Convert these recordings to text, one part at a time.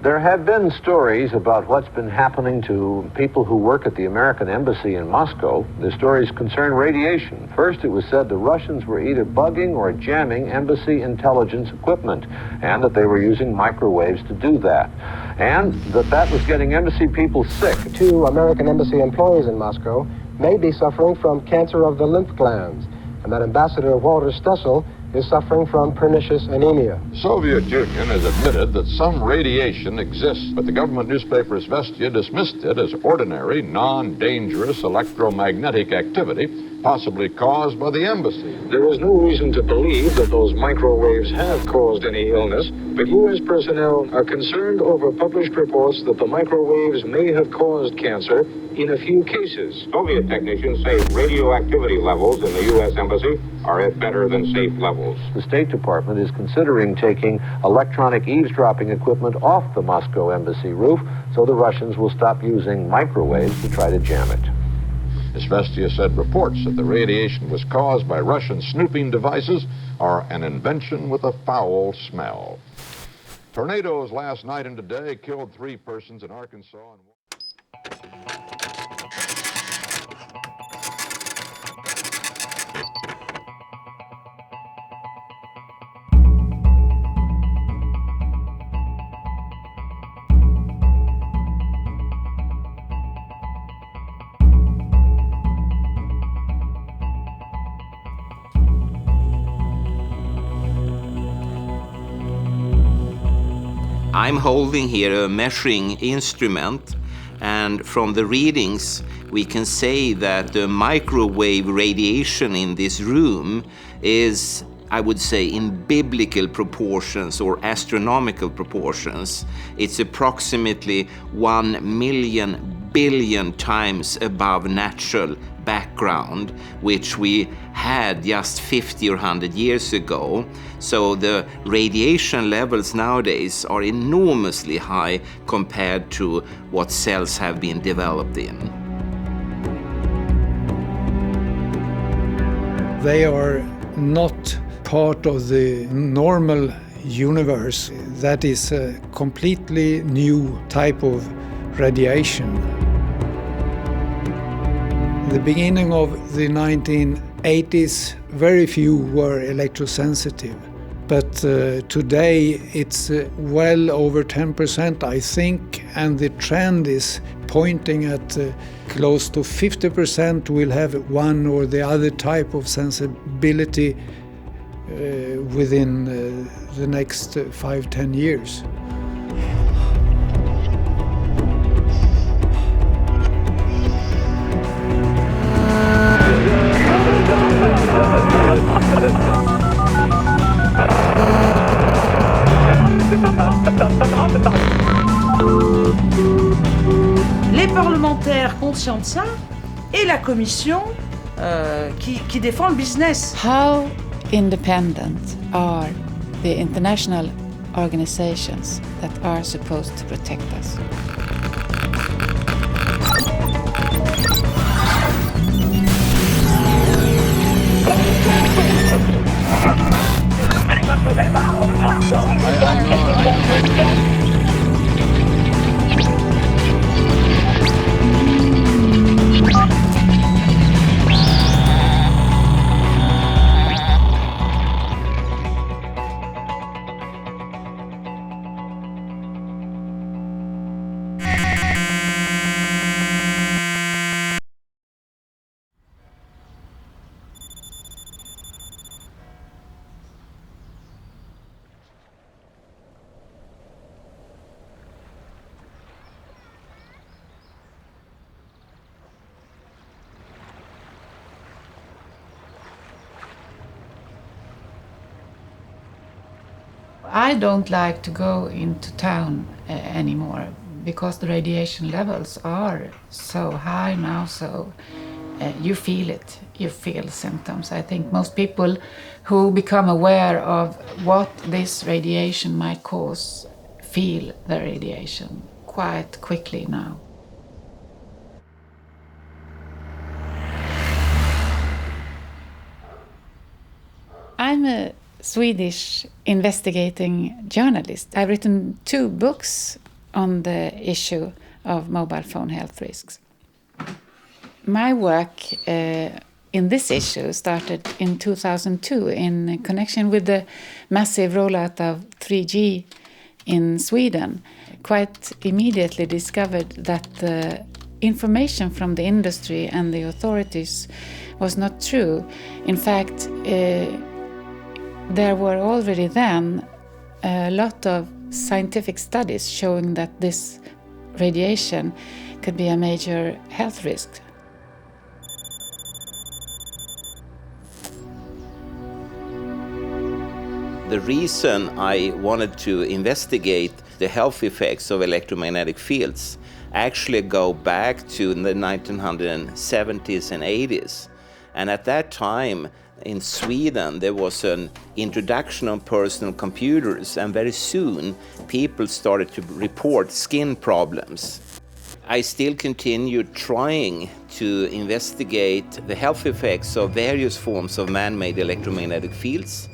There have been stories about what's been happening to people who work at the American Embassy in Moscow. The stories concern radiation. First, it was said the Russians were either bugging or jamming embassy intelligence equipment, and that they were using microwaves to do that. And that was getting embassy people sick. 2 American embassy employees in Moscow may be suffering from cancer of the lymph glands, and that Ambassador Walter Stessel is suffering from pernicious anemia. The Soviet Union has admitted that some radiation exists, but the government newspaper Izvestia dismissed it as ordinary, non-dangerous electromagnetic activity, possibly caused by the embassy. There is no reason to believe that those microwaves have caused any illness, but U.S. personnel are concerned over published reports that the microwaves may have caused cancer in a few cases. Soviet technicians say radioactivity levels in the U.S. Embassy are at better than safe levels. The State Department is considering taking electronic eavesdropping equipment off the Moscow embassy roof so the Russians will stop using microwaves to try to jam it. Izvestia said reports that the radiation was caused by Russian snooping devices are an invention with a foul smell. Tornadoes last night and today killed 3 persons in Arkansas. I'm holding here a measuring instrument, and from the readings we can say that the microwave radiation in this room is, I would say, in biblical proportions or astronomical proportions. It's approximately 1,000,000 billion times above natural background, which we had just 50 or 100 years ago. So the radiation levels nowadays are enormously high compared to what cells have been developed in. They are not part of the normal universe. That is a completely new type of radiation. In the beginning of the 1980s, very few were electrosensitive. But today it's well over 10%, I think, and the trend is pointing at close to 50% will have one or the other type of sensibility within the next 5-10 years. Les parlementaires conscients de ça et la commission qui défend le business. How independent are the international organizations that are supposed to protect us? I don't like to go into town anymore because the radiation levels are so high now, so you feel it, you feel symptoms. I think most people who become aware of what this radiation might cause feel the radiation quite quickly now. I'm a Swedish investigating journalist. I've written 2 books on the issue of mobile phone health risks. My work in this issue started in 2002 in connection with the massive rollout of 3G in Sweden. Quite immediately discovered that the information from the industry and the authorities was not true. In fact, there were already then a lot of scientific studies showing that this radiation could be a major health risk. The reason I wanted to investigate the health effects of electromagnetic fields actually go back to the 1970s and 80s. And at that time, in Sweden, there was an introduction of personal computers, and very soon people started to report skin problems. I still continued trying to investigate the health effects of various forms of man-made electromagnetic fields.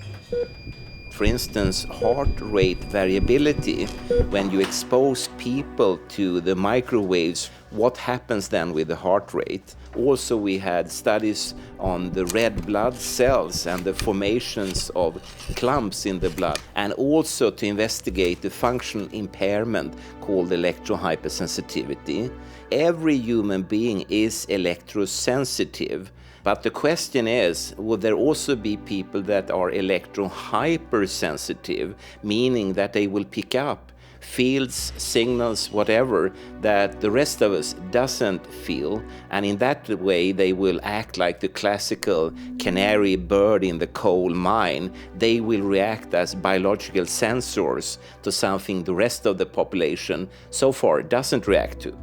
For instance, heart rate variability. When you expose people to the microwaves, what happens then with the heart rate? Also, we had studies on the red blood cells and the formations of clumps in the blood, and also to investigate the functional impairment called electrohypersensitivity. Every human being is electrosensitive. But the question is, will there also be people that are electrohypersensitive, meaning that they will pick up fields, signals, whatever, that the rest of us doesn't feel, and in that way they will act like the classical canary bird in the coal mine. They will react as biological sensors to something the rest of the population so far doesn't react to.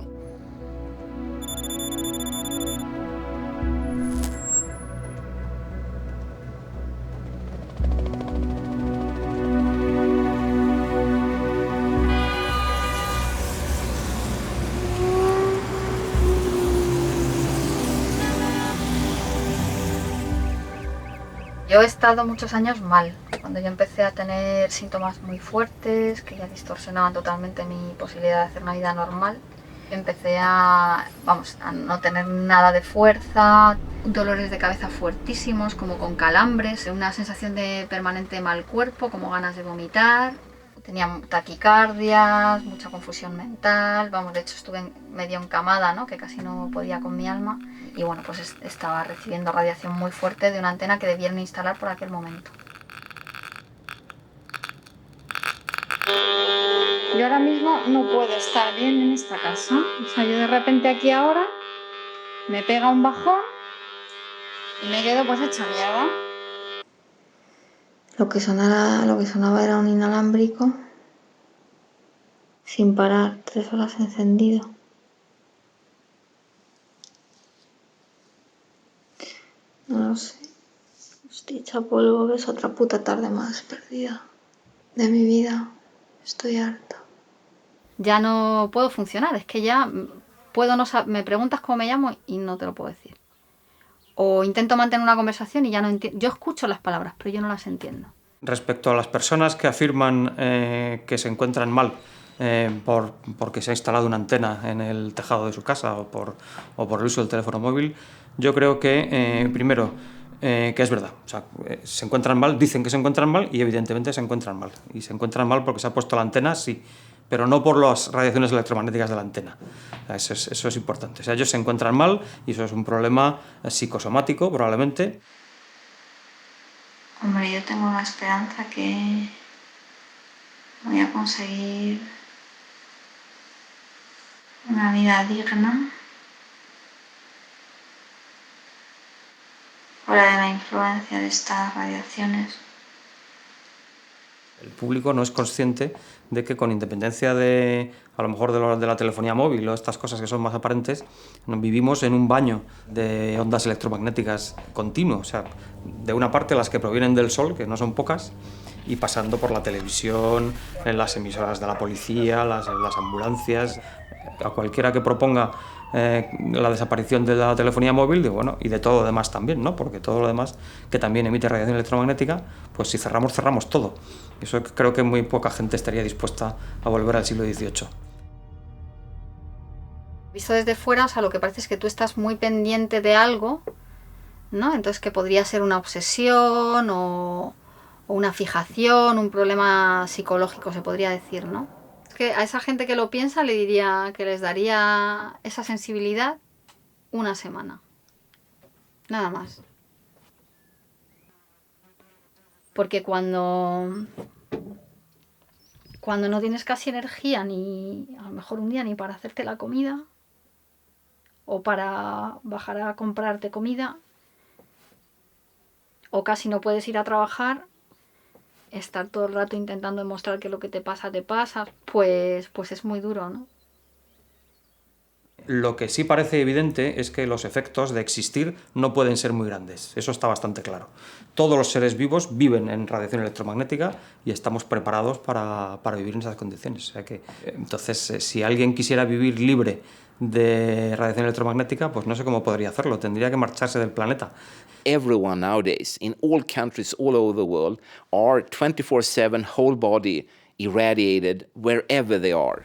Yo he estado muchos años mal. Cuando yo empecé a tener síntomas muy fuertes, que ya distorsionaban totalmente mi posibilidad de hacer una vida normal, empecé a no tener nada de fuerza, dolores de cabeza fuertísimos, como con calambres, una sensación de permanente mal cuerpo, como ganas de vomitar. Tenía taquicardias, mucha confusión mental, de hecho estuve medio encamada, ¿no? Que casi no podía con mi alma. Y bueno, pues estaba recibiendo radiación muy fuerte de una antena que debieron instalar por aquel momento. Yo ahora mismo no puedo estar bien en esta casa. O sea, yo de repente aquí ahora me pega un bajón y me quedo pues hecha mierda. Lo que sonaba era un inalámbrico sin parar, 3 horas encendido. No lo sé. Estoy hecha polvo, que es otra puta tarde más perdida de mi vida. Estoy harta. Ya no puedo funcionar, es que ya puedo no saber. Me preguntas cómo me llamo y no te lo puedo decir. O intento mantener una conversación y ya no entiendo. Yo escucho las palabras, pero yo no las entiendo. Respecto a las personas que afirman que se encuentran mal porque se ha instalado una antena en el tejado de su casa o por el uso del teléfono móvil, yo creo que, primero, que es verdad. O sea, se encuentran mal, dicen que se encuentran mal y evidentemente se encuentran mal. Y se encuentran mal porque se ha puesto la antena, sí, pero no por las radiaciones electromagnéticas de la antena. O sea, eso es importante. O sea, ellos se encuentran mal y eso es un problema psicosomático, probablemente. Hombre, yo tengo la esperanza que voy a conseguir una vida digna fuera de la influencia de estas radiaciones. El público no es consciente de que, con independencia de, a lo mejor, de la telefonía móvil o estas cosas que son más aparentes, vivimos en un baño de ondas electromagnéticas continuo. O sea, de una parte las que provienen del sol, que no son pocas, y pasando por la televisión, en las emisoras de la policía, las ambulancias. A cualquiera que proponga la desaparición de la telefonía móvil, bueno, y de todo lo demás también, ¿no? Porque todo lo demás que también emite radiación electromagnética, pues si cerramos todo. Eso creo que muy poca gente estaría dispuesta a volver al siglo XVIII. Visto desde fuera, o sea, lo que parece es que tú estás muy pendiente de algo, ¿no? Entonces que podría ser una obsesión o una fijación, un problema psicológico, se podría decir, ¿no? Es que a esa gente que lo piensa le diría que les daría esa sensibilidad una semana. Nada más. Porque cuando no tienes casi energía, ni a lo mejor un día ni para hacerte la comida, o para bajar a comprarte comida, o casi no puedes ir a trabajar, estar todo el rato intentando demostrar que lo que te pasa, pues es muy duro, ¿no? Lo que sí parece evidente es que los efectos de existir no pueden ser muy grandes. Eso está bastante claro. Todos los seres vivos viven en radiación electromagnética y estamos preparados para vivir en esas condiciones. O sea que, entonces, si alguien quisiera vivir libre de radiación electromagnética, pues no sé cómo podría hacerlo. Tendría que marcharse del planeta. Everyone nowadays, in all countries all over the world, are 24/7 whole body irradiated wherever they are.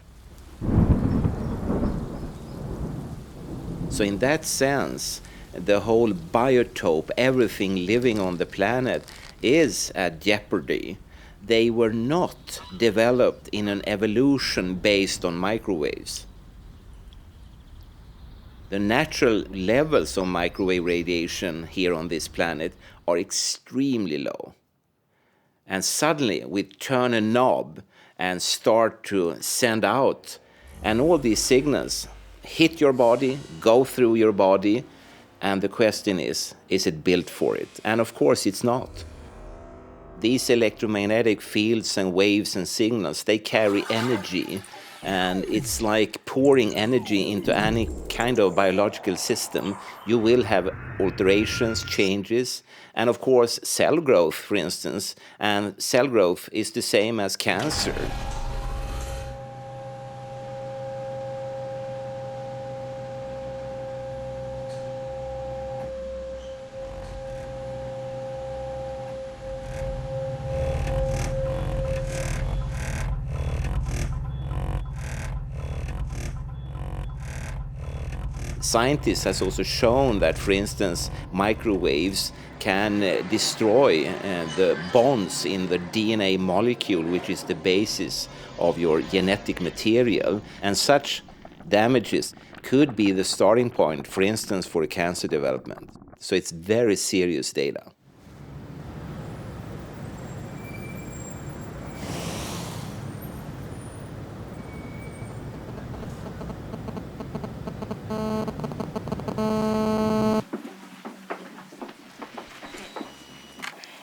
So in that sense, the whole biotope, everything living on the planet, is at jeopardy. They were not developed in an evolution based on microwaves. The natural levels of microwave radiation here on this planet are extremely low. And suddenly we turn a knob and start to send out, and all these signals hit your body, go through your body, and the question is it built for it? And of course it's not. These electromagnetic fields and waves and signals, they carry energy, and it's like pouring energy into any kind of biological system. You will have alterations, changes, and of course cell growth, for instance, and cell growth is the same as cancer. Scientists has also shown that, for instance, microwaves can destroy the bonds in the DNA molecule, which is the basis of your genetic material, and such damages could be the starting point, for instance, for cancer development. So it's very serious data.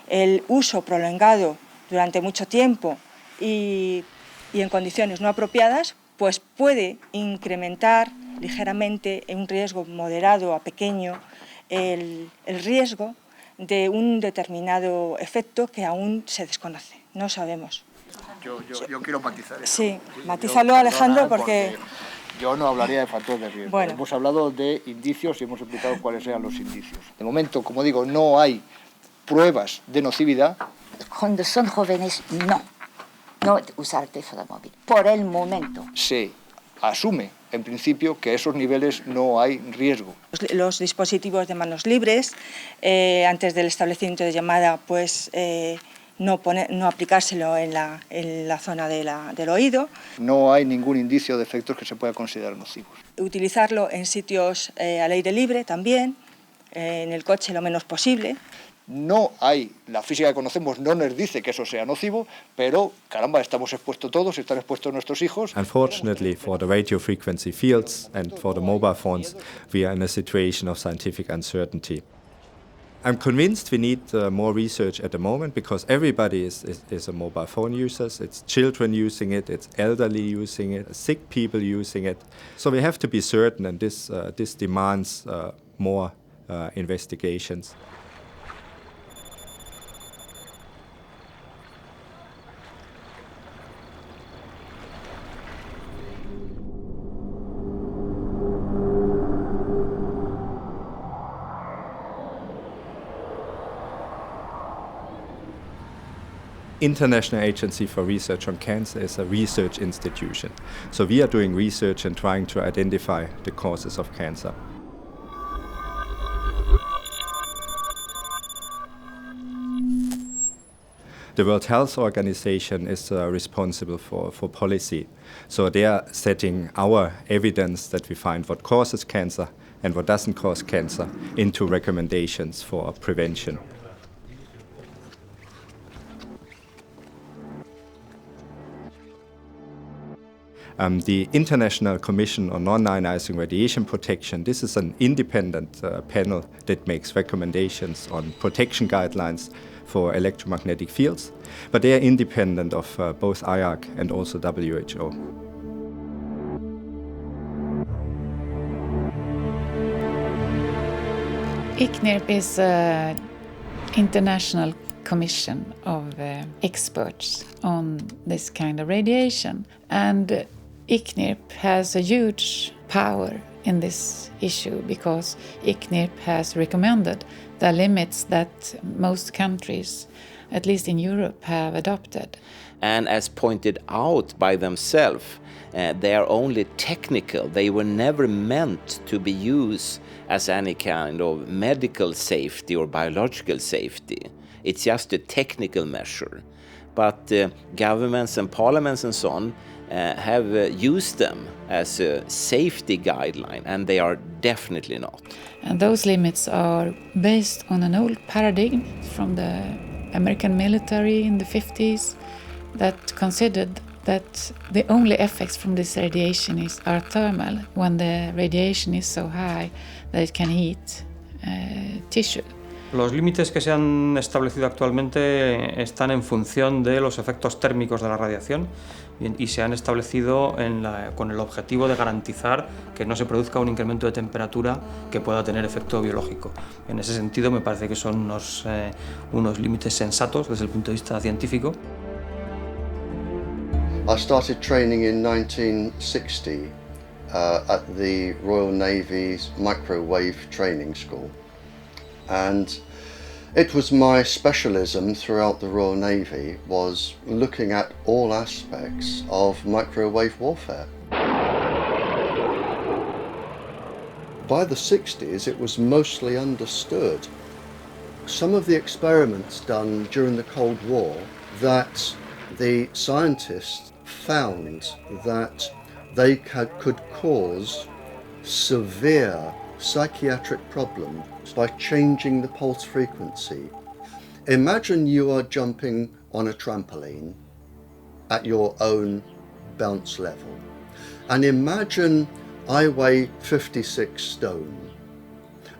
El uso prolongado durante mucho tiempo y en condiciones no apropiadas, pues puede incrementar ligeramente en un riesgo moderado a pequeño el riesgo de un determinado efecto que aún se desconoce, no sabemos. Yo quiero matizar eso. Sí, matízalo, Alejandro, porque yo no hablaría de factores de riesgo. Bueno. Hemos hablado de indicios y hemos explicado cuáles sean los indicios. De momento, como digo, no hay pruebas de nocividad. Cuando son jóvenes, no usar teléfono móvil, por el momento. Se asume, en principio, que a esos niveles no hay riesgo. Los dispositivos de manos libres, antes del establecimiento de llamada, pues no aplicárselo en la zona del oído. No hay ningún indicio de efectos que se pueda considerar nocivos. Utilizarlo en sitios al aire libre también, en el coche lo menos posible. No hay, la física que conocemos no nos dice que eso sea nocivo, pero caramba, estamos expuestos todos, están expuestos nuestros hijos. Unfortunately, for the radio frequency fields and for the mobile phones, we are in a situation of scientific uncertainty. I'm convinced we need more research at the moment because everybody is a mobile phone user. It's children using it, it's elderly using it, sick people using it. So we have to be certain, and this demands more investigations. International Agency for Research on Cancer is a research institution. So we are doing research and trying to identify the causes of cancer. The World Health Organization is responsible for policy. So they are setting our evidence that we find what causes cancer and what doesn't cause cancer into recommendations for prevention. The International Commission on Non-Ionizing Radiation Protection, this is an independent panel that makes recommendations on protection guidelines for electromagnetic fields, but they are independent of both IARC and also WHO. ICNIRP is an international commission of experts on this kind of radiation, and ICNIRP has a huge power in this issue because ICNIRP has recommended the limits that most countries, at least in Europe, have adopted. And as pointed out by themselves, they are only technical. They were never meant to be used as any kind of medical safety or biological safety. It's just a technical measure. But governments and parliaments and so on have used them as a safety guideline, and they are definitely not. And those limits are based on an old paradigm from the American military in the 50s that considered that the only effects from this radiation are thermal, when the radiation is so high that it can heat tissue. Los límites que se han establecido actualmente están en función de los efectos térmicos de la radiación y se han establecido con el objetivo de garantizar que no se produzca un incremento de temperatura que pueda tener efecto biológico. En ese sentido me parece que son unos límites sensatos desde el punto de vista científico. I started training in 1960 at the Royal Navy's Microwave Training School. And it was my specialism throughout the Royal Navy was looking at all aspects of microwave warfare. By the 60s it was mostly understood. Some of the experiments done during the Cold War that the scientists found that they could cause severe psychiatric problems by changing the pulse frequency. Imagine you are jumping on a trampoline at your own bounce level. And imagine I weigh 56 stone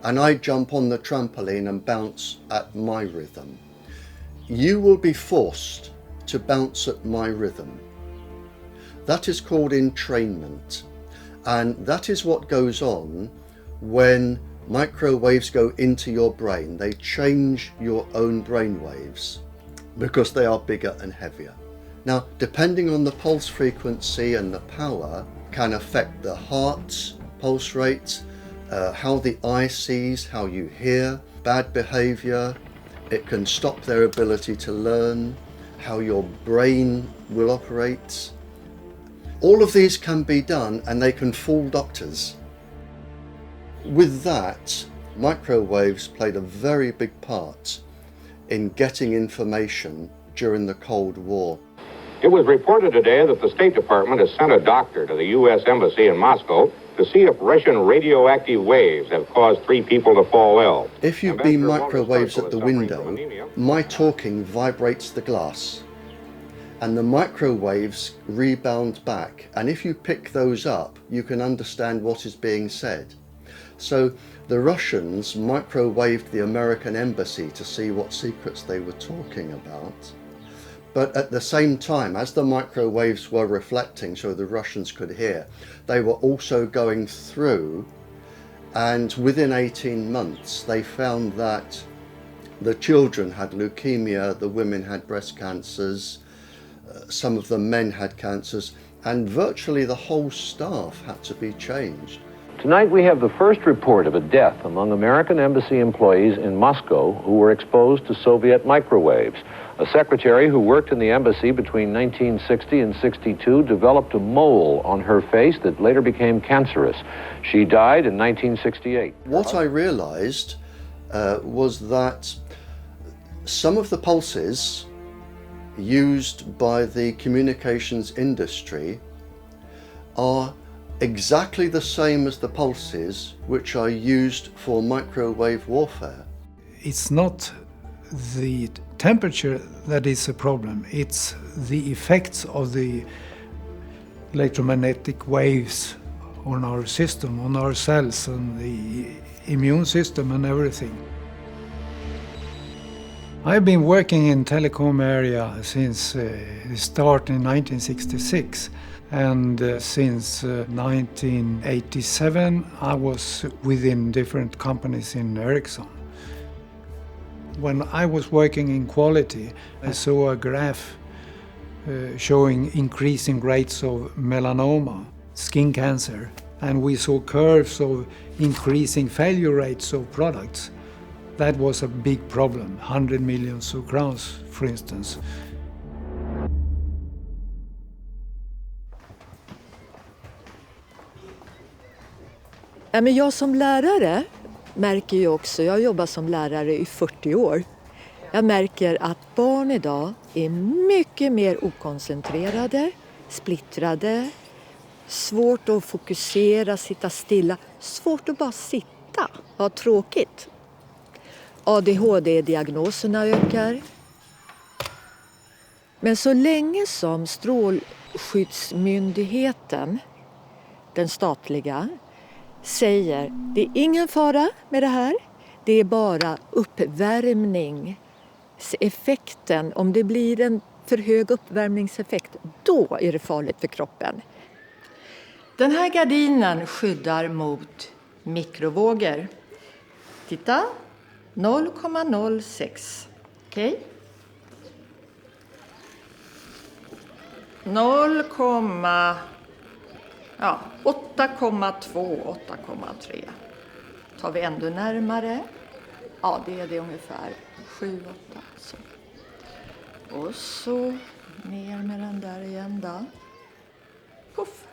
and I jump on the trampoline and bounce at my rhythm. You will be forced to bounce at my rhythm. That is called entrainment. And that is what goes on when microwaves go into your brain. They change your own brain waves because they are bigger and heavier. Now, depending on the pulse frequency and the power can affect the heart's pulse rate, how the eye sees, how you hear, bad behavior. It can stop their ability to learn, how your brain will operate. All of these can be done and they can fool doctors. With that, microwaves played a very big part in getting information during the Cold War. It was reported today that the State Department has sent a doctor to the U.S. Embassy in Moscow to see if Russian radioactive waves have caused 3 people to fall ill. If you beam microwaves at the window, my talking vibrates the glass and the microwaves rebound back. And if you pick those up, you can understand what is being said. So the Russians microwaved the American embassy to see what secrets they were talking about. But at the same time, as the microwaves were reflecting so the Russians could hear, they were also going through, and within 18 months they found that the children had leukemia, the women had breast cancers, some of the men had cancers, and virtually the whole staff had to be changed. Tonight we have the first report of a death among American embassy employees in Moscow who were exposed to Soviet microwaves. A secretary who worked in the embassy between 1960 and 62 developed a mole on her face that later became cancerous. She died in 1968. What I realized was that some of the pulses used by the communications industry are exactly the same as the pulses which are used for microwave warfare. It's not the temperature that is a problem, it's the effects of the electromagnetic waves on our system, on our cells and the immune system and everything. I've been working in telecom area since the start in 1966. And since 1987, I was within different companies in Ericsson. When I was working in quality, I saw a graph showing increasing rates of melanoma, skin cancer, and we saw curves of increasing failure rates of products. That was a big problem, 100 million crowns, for instance. Men jag som lärare märker ju också, jag har jobbat som lärare i 40 år. Jag märker att barn idag är mycket mer okoncentrerade, splittrade, svårt att fokusera, sitta stilla, svårt att bara sitta, ha tråkigt. ADHD-diagnoserna ökar. Men så länge som Strålskyddsmyndigheten, den statliga, säger det är ingen fara med det här, det är bara uppvärmningseffekten. Om det blir en för hög uppvärmningseffekt, då är det farligt för kroppen. Den här gardinen skyddar mot mikrovågor. Titta, 0,06. Okej? 8,2, 8,3. Tar vi ändå närmare. Ja, det är det ungefär. 7, 8. Så. Och så ner med den där igen då. Puff.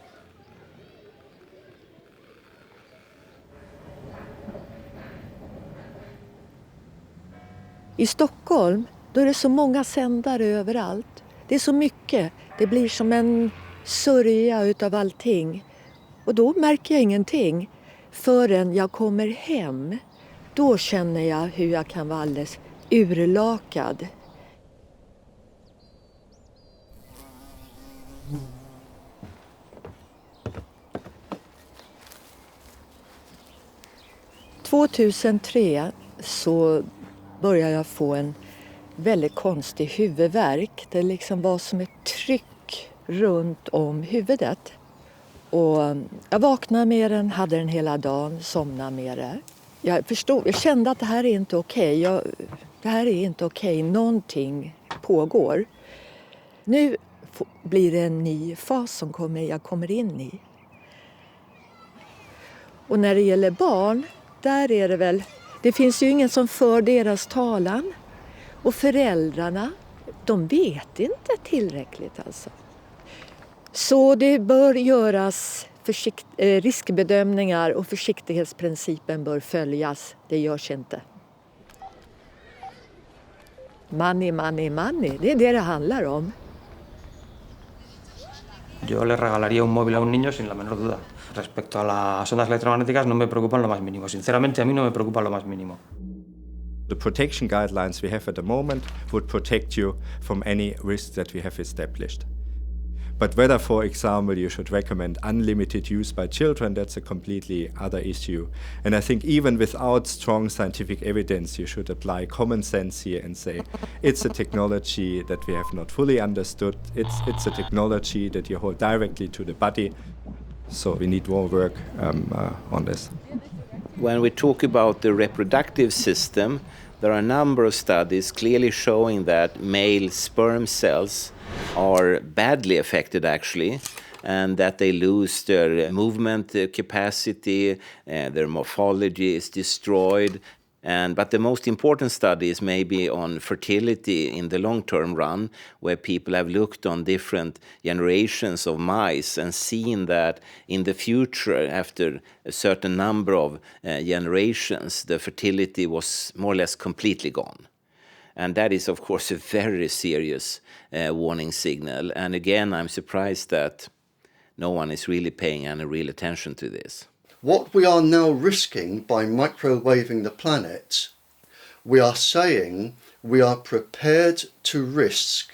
I Stockholm, då är det så många sändare överallt. Det är så mycket. Det blir som en sörja utav allting. Och då märker jag ingenting förrän jag kommer hem. Då känner jag hur jag kan vara alldeles urlakad. År 2003 så började jag få en väldigt konstig huvudvärk. Det liksom var som ett tryck runt om huvudet. Och jag vaknade med den, hade den hela dagen, somnade med det. Jag kände att det här är inte okej. Det här är inte okej. Någonting pågår. Nu blir det en ny fas som jag kommer in i. Och när det gäller barn, där är det väl... Det finns ju ingen som för deras talan. Och föräldrarna, de vet inte tillräckligt alltså. Så det bör göras riskbedömningar och försiktighetsprincipen bör följas. Det görs inte. Money, money, money. Det är det handlar om. Yo le regalaría un móvil a un niño sin la menor duda. Respecto a las ondas electromagnéticas no me preocupan lo más mínimo. Sinceramente a mí no me preocupa lo más mínimo. The protection guidelines we have at the moment would protect you from any risk that we have established. But whether, for example, you should recommend unlimited use by children, that's a completely other issue. And I think even without strong scientific evidence, you should apply common sense here and say, it's a technology that we have not fully understood. It's a technology that you hold directly to the body. So we need more work on this. When we talk about the reproductive system, there are a number of studies clearly showing that male sperm cells are badly affected actually, and that they lose their movement capacity, their morphology is destroyed. But the most important study is maybe on fertility in the long-term run, where people have looked on different generations of mice and seen that in the future, after a certain number of generations, the fertility was more or less completely gone. And that is, of course, a very serious warning signal. And again, I'm surprised that no one is really paying any real attention to this. What we are now risking by microwaving the planet, we are saying we are prepared to risk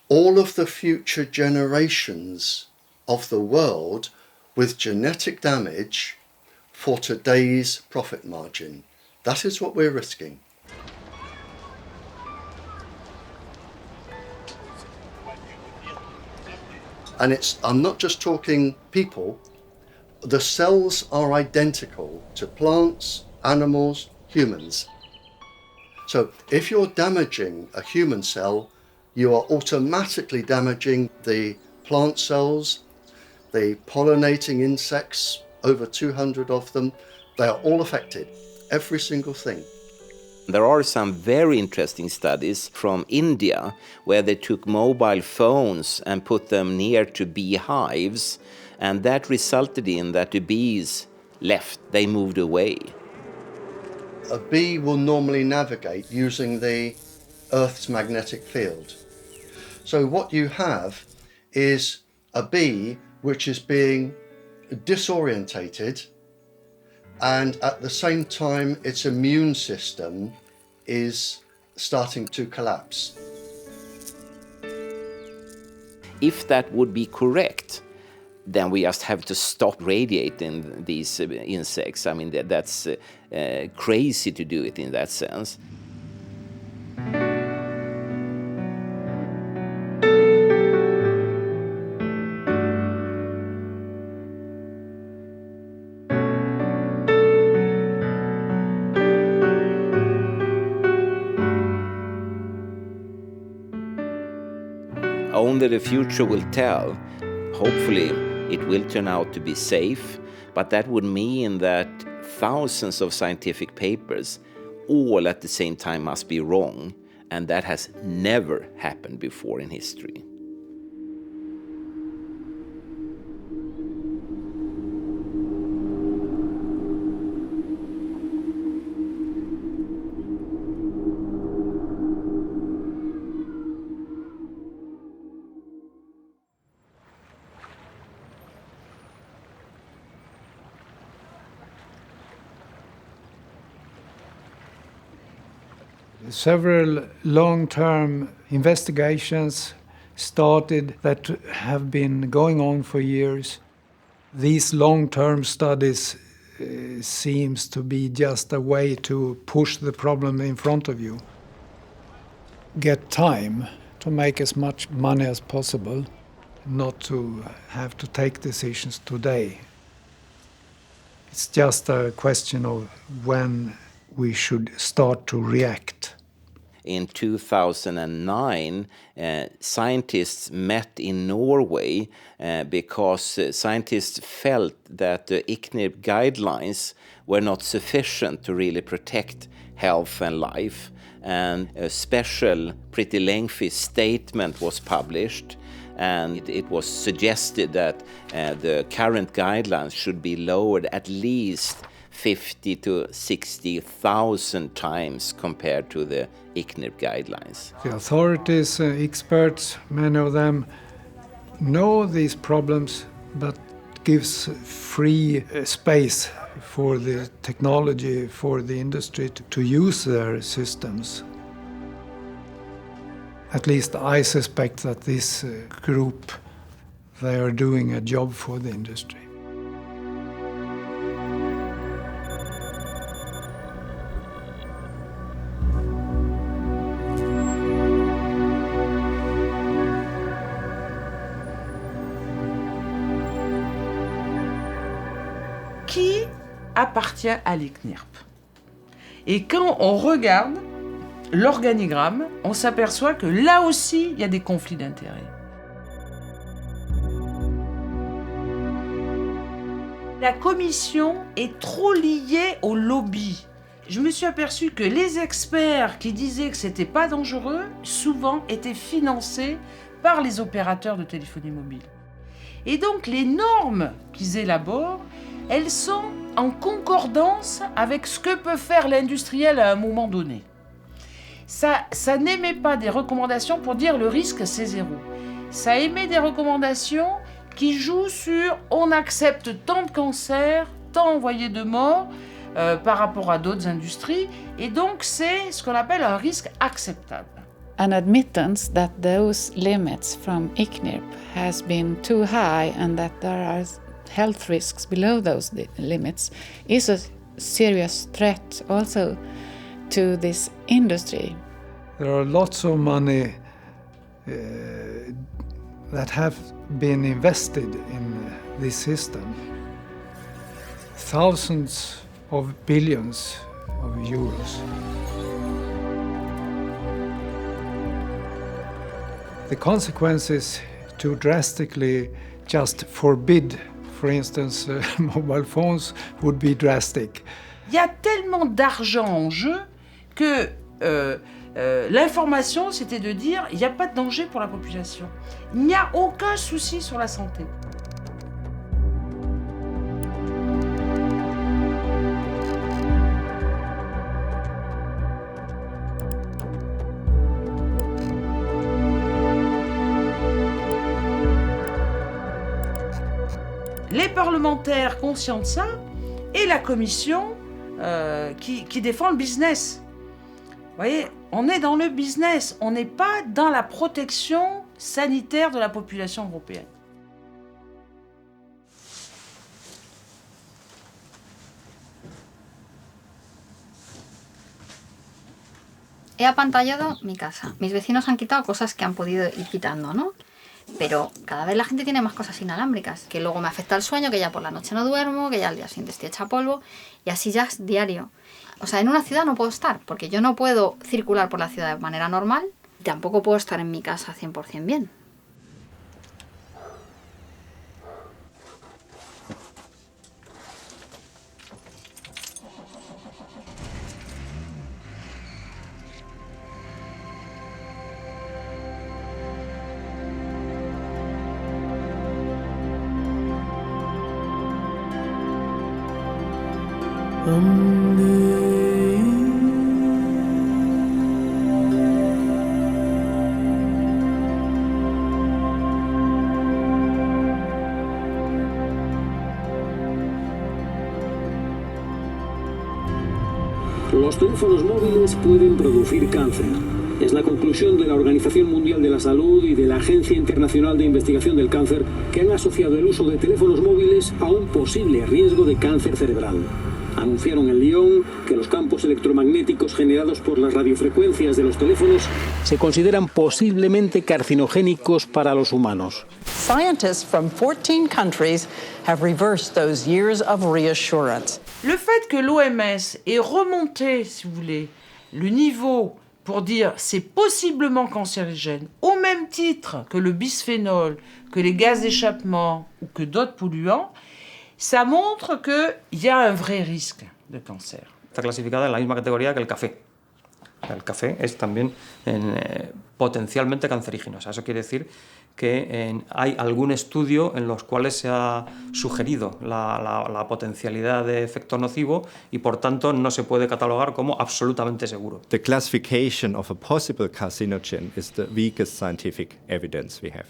all of the future generations of the world with genetic damage for today's profit margin. That is what we're risking. And I'm not just talking people. The cells are identical to plants, animals, humans. So if you're damaging a human cell, you are automatically damaging the plant cells, the pollinating insects, over 200 of them. They are all affected, every single thing. There are some very interesting studies from India where they took mobile phones and put them near to beehives, and that resulted in that the bees left, they moved away. A bee will normally navigate using the Earth's magnetic field. So what you have is a bee which is being disorientated, and at the same time its immune system is starting to collapse. If that would be correct, then we just have to stop radiating these insects. I mean, that's crazy to do it in that sense. Only the future will tell. Hopefully, it will turn out to be safe, but that would mean that thousands of scientific papers all at the same time must be wrong, and that has never happened before in history. Several long-term investigations started that have been going on for years. These long-term studies seems to be just a way to push the problem in front of you. Get time to make as much money as possible, not to have to take decisions today. It's just a question of when we should start to react. In 2009, scientists met in Norway because scientists felt that the ICNIRP guidelines were not sufficient to really protect health and life. And a special, pretty lengthy statement was published, and it was suggested that the current guidelines should be lowered at least 50 to 60,000 times compared to the ICNIRP guidelines. The authorities, experts, many of them know these problems, but gives free space for the technology, for the industry to use their systems. At least I suspect that this group, they are doing a job for the industry. Qui appartient à l'ICNIRP? Et quand on regarde l'organigramme, on s'aperçoit que là aussi, il y a des conflits d'intérêts. La commission est trop liée au lobby. Je me suis aperçu que les experts qui disaient que c'était pas dangereux, souvent étaient financés par les opérateurs de téléphonie mobile. Et donc les normes qu'ils élaborent, elles sont en concordance avec ce que peut faire l'industriel à un moment donné. Ça n'émet pas des recommandations pour dire le risque c'est 0. Ça émet des recommandations qui jouent sur on accepte tant de cancers, tant envoyés de morts par rapport à d'autres industries, et donc c'est ce qu'on appelle un risque acceptable. An admittance that those limits from ICNIRP has been too high and that there are health risks below those limits is a serious threat also to this industry. There are lots of money that have been invested in this system. Thousands of billions of euros. The consequence is to drastically just forbid, for instance, mobile phones would be drastic. Il y a tellement d'argent en jeu que l'information, c'était de dire il n'y a pas de danger pour la population. Il n'y a aucun souci sur la santé. Les parlementaires conscients de ça et la commission qui défend le business. Vous voyez, on est dans le business, on n'est pas dans la protection sanitaire de la population européenne. He apantallado mi casa. Mis vecinos han quitado cosas que han podido ir quitando, ¿no? Pero cada vez la gente tiene más cosas inalámbricas, que luego me afecta el sueño, que ya por la noche no duermo, que ya al día siguiente estoy hecha polvo, y así ya es diario. O sea, en una ciudad no puedo estar, porque yo no puedo circular por la ciudad de manera normal, y tampoco puedo estar en mi casa 100% bien. Los teléfonos móviles pueden producir cáncer. Es la conclusión de la Organización Mundial de la Salud y de la Agencia Internacional de Investigación del Cáncer, que han asociado el uso de teléfonos móviles a un posible riesgo de cáncer cerebral. Anunciaron en Lyon que los campos electromagnéticos generados por las radiofrecuencias de los teléfonos se consideran posiblemente carcinogénicos para los humanos. Scientists from 14 countries have reversed those years of reassurance. Le fait que l'OMS ait remonté, si vous voulez, le niveau pour dire c'est possiblement cancérigène, au même titre que le bisphénol, que les gaz d'échappement ou que d'autres polluants, ça montre qu'il y a un vrai risque de cancer. Está clasificada en la misma categoría que el café. El café es también potencialmente cancerígeno. O sea, eso quiere decir que hay algún estudio en los cuales se ha sugerido la potencialidad de efecto nocivo y por tanto no se puede catalogar como absolutamente seguro. The classification of a possible carcinogen is the weakest scientific evidence we have.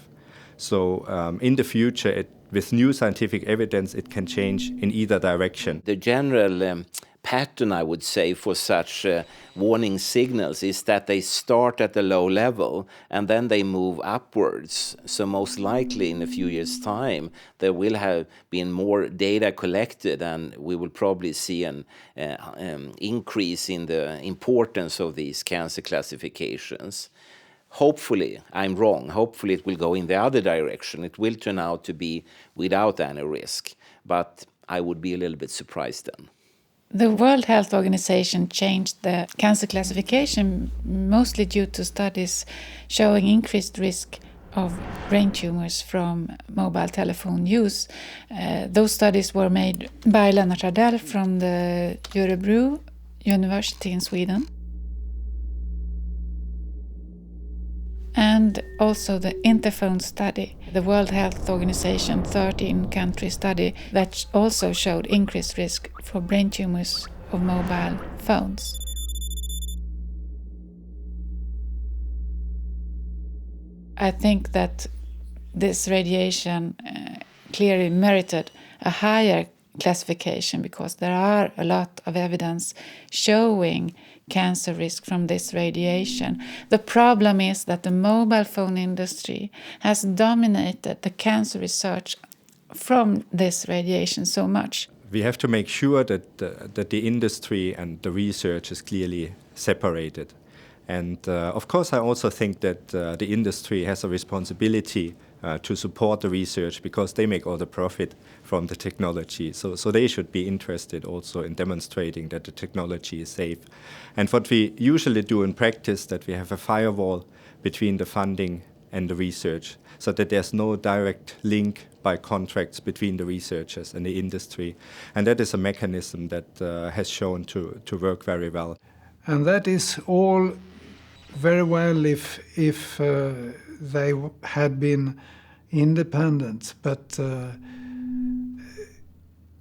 So in the future, with new scientific evidence, it can change in either direction. The general pattern, I would say, for such warning signals is that they start at a low level and then they move upwards. So most likely in a few years' time, there will have been more data collected and we will probably see an increase in the importance of these cancer classifications. Hopefully, I'm wrong. Hopefully it will go in the other direction. It will turn out to be without any risk. But I would be a little bit surprised then. The World Health Organization changed the cancer classification mostly due to studies showing increased risk of brain tumors from mobile telephone use. Those studies were made by Lennart Ardell from the Örebro University in Sweden. And also the Interphone study, the World Health Organization 13-country study that also showed increased risk for brain tumors of mobile phones. I think that this radiation clearly merited a higher classification because there are a lot of evidence showing cancer risk from this radiation. The problem is that the mobile phone industry has dominated the cancer research from this radiation so much. We have to make sure that the industry and the research is clearly separated. And of course, I also think that the industry has a responsibility to support the research because they make all the profit from the technology. So they should be interested also in demonstrating that the technology is safe. And what we usually do in practice, that we have a firewall between the funding and the research, so that there's no direct link by contracts between the researchers and the industry. And that is a mechanism that has shown to work very well. And that is all very well if they had been independent, but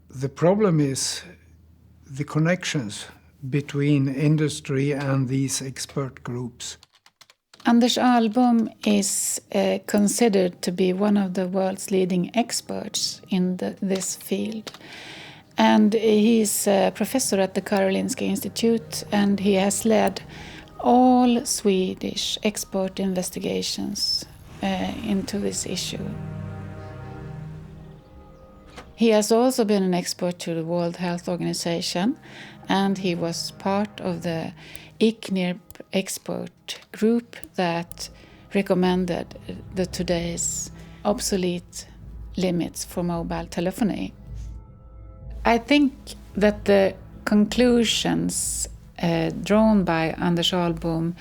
the problem is the connections between industry and these expert groups. Anders Ahlbom is considered to be one of the world's leading experts in this field. And he's a professor at the Karolinska Institute, and he has led all Swedish expert investigations into this issue. He has also been an expert to the World Health Organization, and he was part of the ICNIRP expert group that recommended the today's obsolete limits for mobile telephony. I think that the conclusions drawn by Anders Ahlbom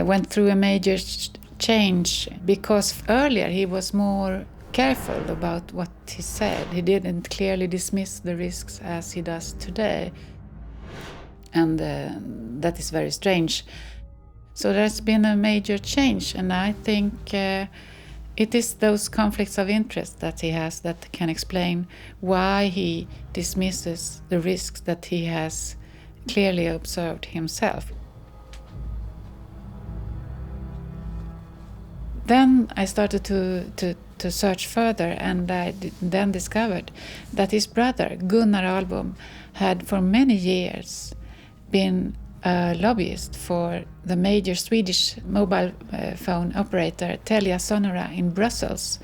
went through a major change because earlier he was more careful about what he said. He didn't clearly dismiss the risks as he does today. And that is very strange. So there's been a major change, and I think it is those conflicts of interest that he has that can explain why he dismisses the risks that he has clearly observed himself. Then I started to search further, and I then discovered that his brother, Gunnar Ahlbom, had for many years been a lobbyist for the major Swedish mobile phone operator Telia Sonera in Brussels,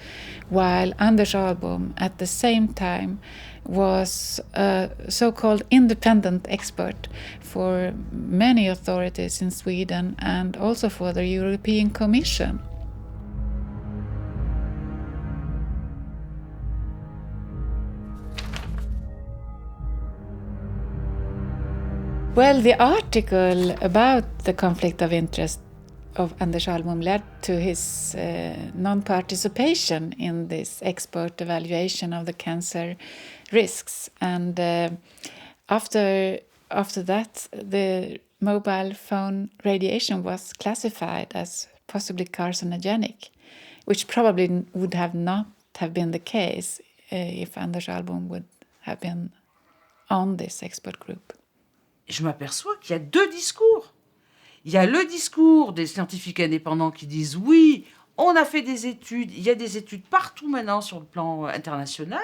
while Anders Ahlbom at the same time was a so-called independent expert for many authorities in Sweden and also for the European Commission. Well, the article about the conflict of interest of Anders Ahlbom led to his non-participation in this expert evaluation of the cancer risks. And after that, the mobile phone radiation was classified as possibly carcinogenic, which probably would have not have been the case if Anders Ahlbom would have been on this expert group. Je m'aperçois qu'il y a deux discours. Il y a le discours des scientifiques indépendants qui disent oui, on a fait des études, il y a des études partout maintenant sur le plan international,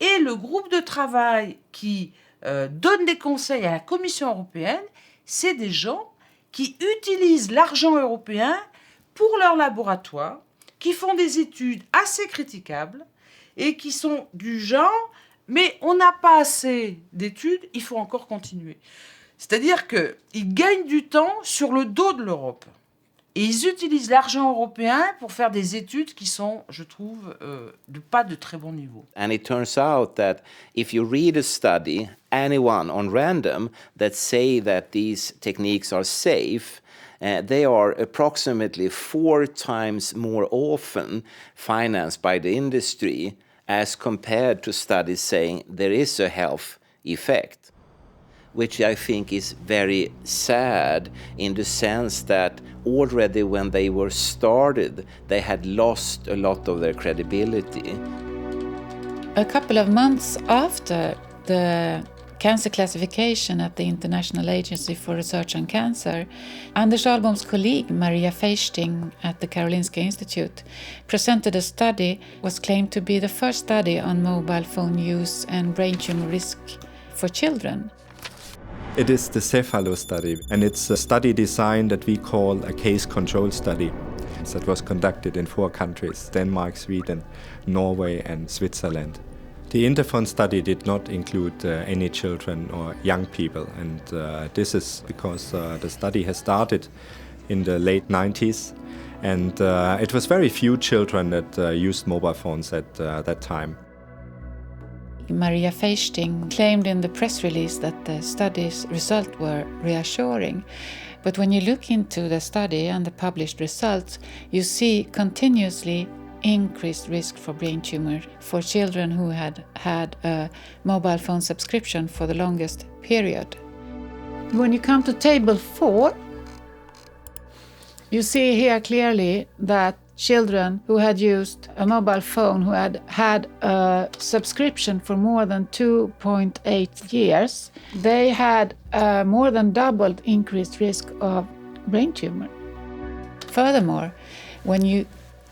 et le groupe de travail qui donne des conseils à la Commission européenne, c'est des gens qui utilisent l'argent européen pour leur laboratoire, qui font des études assez critiquables et qui sont du genre mais on n'a pas assez d'études, il faut encore continuer. C'est-à-dire qu'ils gagnent du temps sur le dos de l'Europe. Et ils utilisent l'argent européen pour faire des études qui sont, je trouve, pas de très bon niveau. And it turns out that if you read a study, anyone on random that say that these techniques are safe, they are approximately 4 times more often financed by the industry as compared to studies saying there is a health effect, which I think is very sad in the sense that already when they were started, they had lost a lot of their credibility. A couple of months after the cancer classification at the International Agency for Research on Cancer, Anders Ahlbom's colleague Maria Feisting at the Karolinska Institute presented a study was claimed to be the first study on mobile phone use and brain tumor risk for children. It is the Cephalo Study, and it's a study design that we call a case control study. That was conducted in 4 countries, Denmark, Sweden, Norway and Switzerland. The interphone study did not include any children or young people, and this is because the study has started in the late 90s, and it was very few children that used mobile phones at that time. Maria Feisting claimed in the press release that the study's results were reassuring. But when you look into the study and the published results, you see continuously increased risk for brain tumor for children who had had a mobile phone subscription for the longest period. When you come to table 4, you see here clearly that children who had used a mobile phone, who had had a subscription for more than 2.8 years, they had a more than doubled increased risk of brain tumor. Furthermore, when you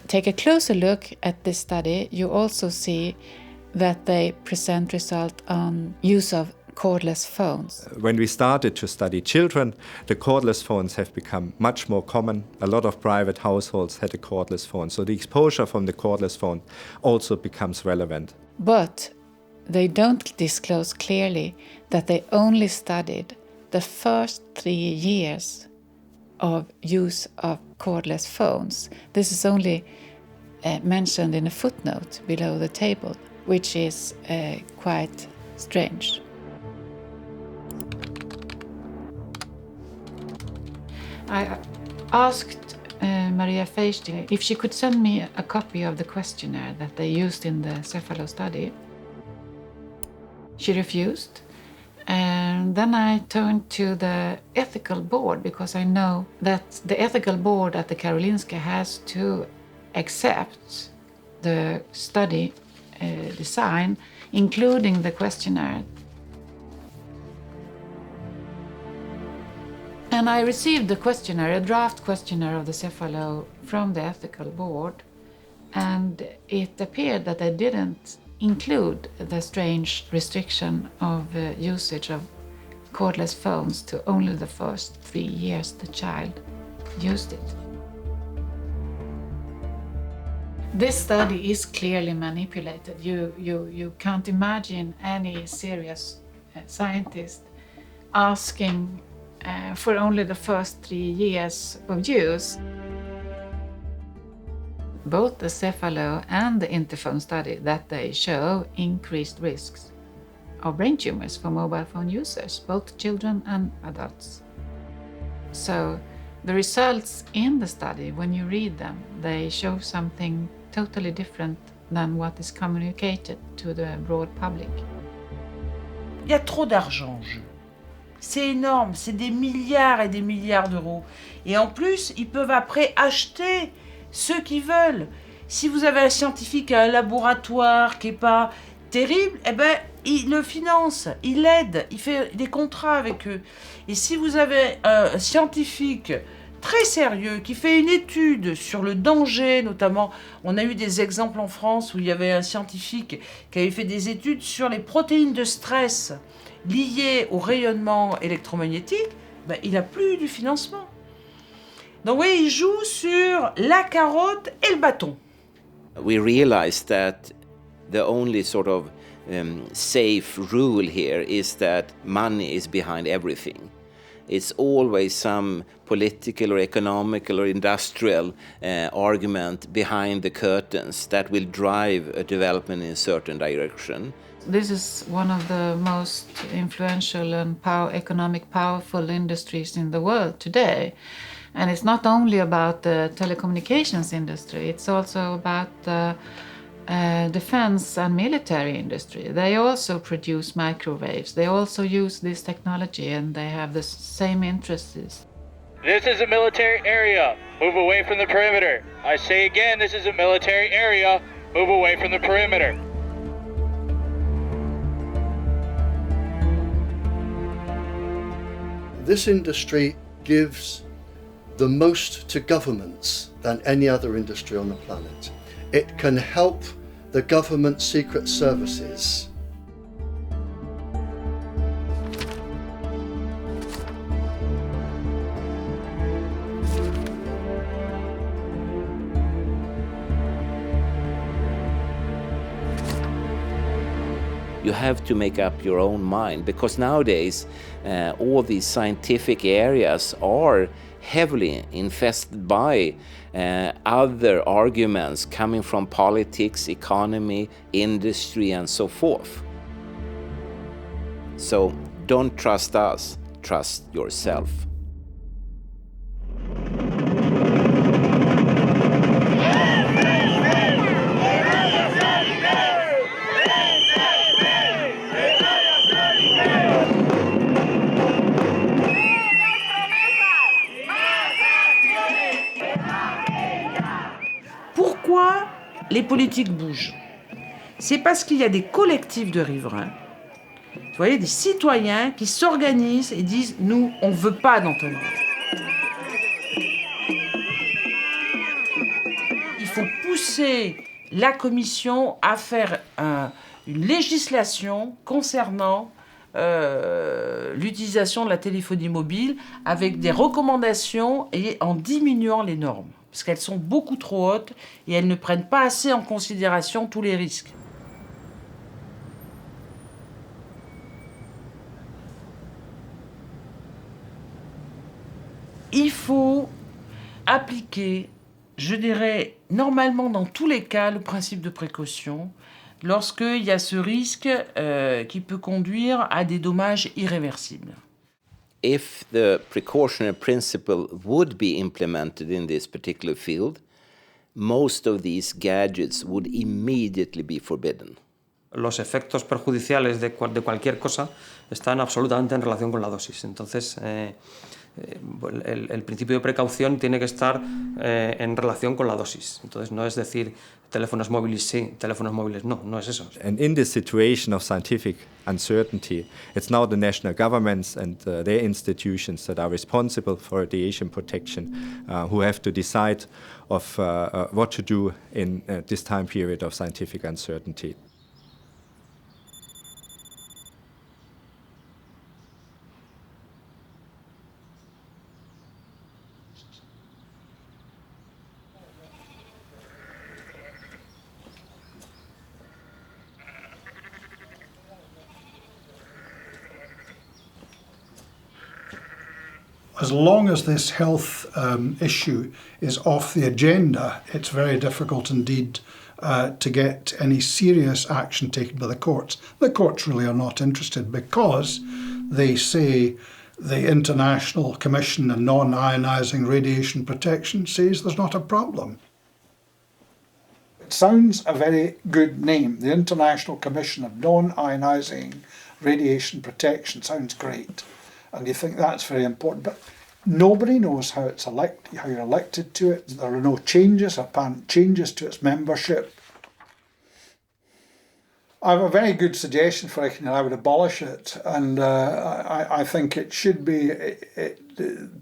take a closer look at this study, you also see that they present results on use of cordless phones. When we started to study children, the cordless phones have become much more common. A lot of private households had a cordless phone, so the exposure from the cordless phone also becomes relevant. But they don't disclose clearly that they only studied the first 3 years of use of cordless phones. This is only mentioned in a footnote below the table, which is quite strange. I asked Maria Feisting if she could send me a copy of the questionnaire that they used in the Cephalo study. She refused. And then I turned to the ethical board, because I know that the ethical board at the Karolinska has to accept the study design, including the questionnaire. And I received the questionnaire, a draft questionnaire of the Cephalo from the ethical board, and it appeared that they didn't include the strange restriction of usage of cordless phones to only the first 3 years the child used it. This study is clearly manipulated. You can't imagine any serious scientist asking for only the first 3 years of use. Both the Cephalo and the interphone study that they show increased risks of brain tumors for mobile phone users, both children and adults. So the results in the study, when you read them, they show something totally different than what is communicated to the broad public. Il y a trop d'argent en jeu. C'est énorme, c'est des milliards et des milliards d'euros. Et en plus, ils peuvent après acheter ceux qui veulent. Si vous avez un scientifique à un laboratoire qui n'est pas terrible, eh ben, il le finance, il l'aide, il fait des contrats avec eux. Et si vous avez un scientifique très sérieux qui fait une étude sur le danger, notamment, on a eu des exemples en France où il y avait un scientifique qui avait fait des études sur les protéines de stress liées au rayonnement électromagnétique, ben, il n'a plus du financement. Donc oui, il joue sur la carotte et le bâton. We realized that the only sort of safe rule here is that money is behind everything. It's always some political or economical or industrial argument behind the curtains that will drive a development in a certain direction. This is one of the most influential and economic powerful industries in the world today. And it's not only about the telecommunications industry, it's also about the defense and military industry. They also produce microwaves. They also use this technology and they have the same interests. This is a military area. Move away from the perimeter. I say again, this is a military area. Move away from the perimeter. This industry gives the most to governments than any other industry on the planet. It can help the government secret services. You have to make up your own mind, because nowadays all these scientific areas are heavily infested by other arguments coming from politics, economy, industry, and so forth. So don't trust us, trust yourself. Pourquoi les politiques bougent? C'est parce qu'il y a des collectifs de riverains, vous voyez, des citoyens qui s'organisent et disent « nous, on ne veut pas d'entonnoir ». Il faut pousser la Commission à faire une législation concernant l'utilisation de la téléphonie mobile avec des recommandations et en diminuant les normes. Parce qu'elles sont beaucoup trop hautes et elles ne prennent pas assez en considération tous les risques. Il faut appliquer, je dirais, normalement dans tous les cas, le principe de précaution lorsqu'il y a ce risque qui peut conduire à des dommages irréversibles. If the precautionary principle would be implemented in this particular field, most of these gadgets would immediately be forbidden. Los efectos perjudiciales de cualquier cosa están absolutamente en relación con la dosis. Entonces, el principio de precaución tiene que estar en relación con la dosis. Entonces, no es decir teléfonos móviles sí, teléfonos móviles no, no es eso. And in this situation of scientific uncertainty, it's now the national governments and their institutions that are responsible for radiation protection who have to decide of what to do in this time period of scientific uncertainty. As long as this health issue is off the agenda, it's very difficult indeed to get any serious action taken by the courts. The courts really are not interested because they say the International Commission on Non-Ionizing Radiation Protection says there's not a problem. It sounds a very good name. The International Commission of Non-Ionizing Radiation Protection sounds great. And you think that's very important, but nobody knows how it's how you're elected to it. There are no changes, apparent changes to its membership. I have a very good suggestion for it, and I would abolish it. And I think it should be,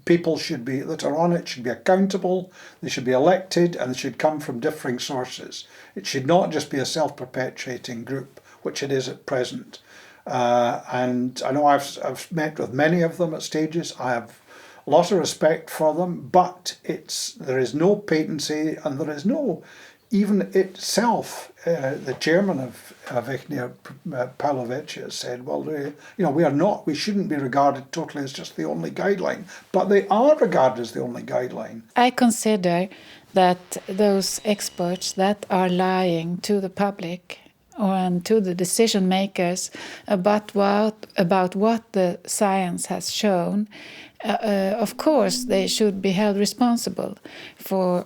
people should be that are on it should be accountable. They should be elected, and they should come from differing sources. It should not just be a self-perpetuating group, which it is at present. And I know I've met with many of them at stages. I have a lot of respect for them, but there is no patency, and there is no, even itself, the chairman of ICNIR, Pavlovich, has said, well, we shouldn't be regarded totally as just the only guideline, but they are regarded as the only guideline. I consider that those experts that are lying to the public and to the decision makers about what the science has shown Of course, they should be held responsible for